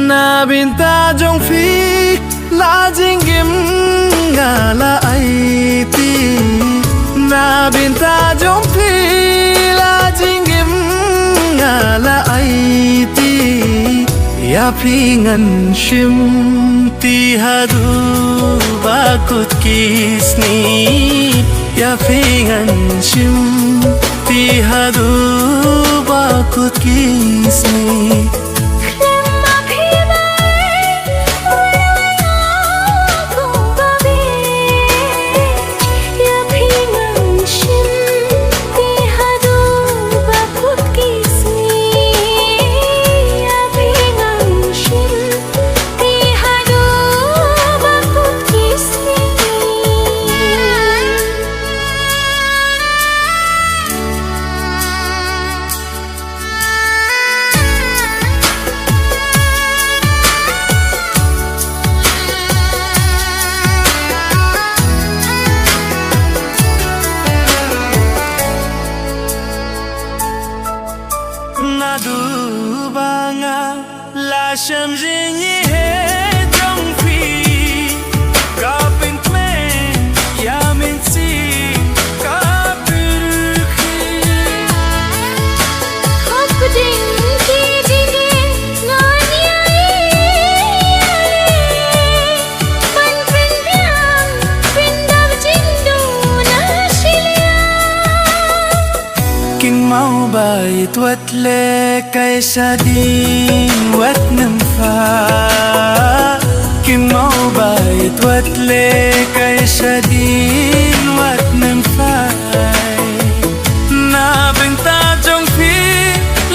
Na binta jong phi la jing gim nga la ai ti. Na binta jong phi la jing gim nga la ai ti. Ya phi ngan shim ti hadu bakut kisni. Ya phi ngan shim ti hadu bakut kisni. Du banga la sham jinyi he jong phi ka pint me ya min si ka purkhi khop ding ki dine ngani ai pan pin biang pindam jindu na shilia kin mau bai tuat le कैसा दिन वत नम्फा किन mau bai tuat le कैसा दिन वत नम्फा na binta jong phi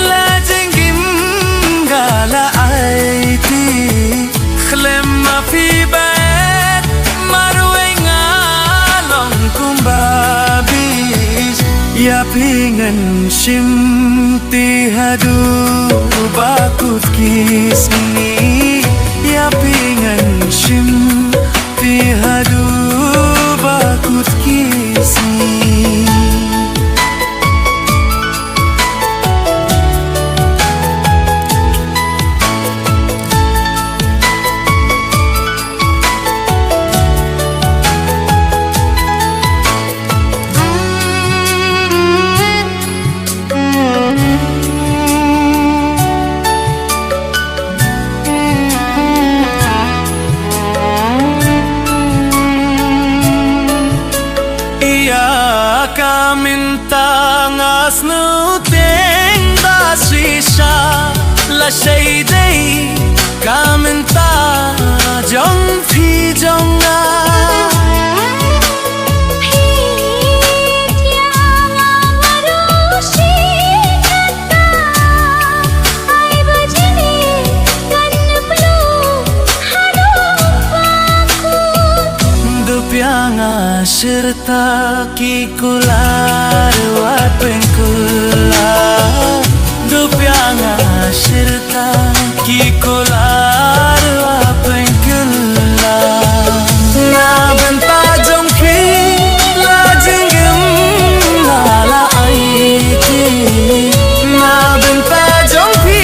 la jingim gala ai ti khlem ma phi bat marwe nga long kumbabi ya pingan shim ti hadu bakut kisni. Ya pingan shim ti hadu bakut kisni. Ka minta ngas nu teng da shisha la shay dei ka minta jong phi jong na Serta ki kular wat pengkula dupianga serta ki kular wat pengkula na benta jong phi la jingim la la ai ti na benta jong phi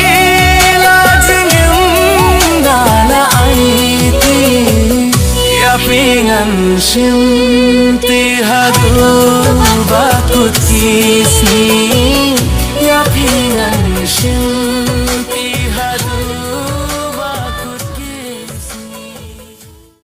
la jingim la la ai ti ya pingan shim ti hadu bakut kisni.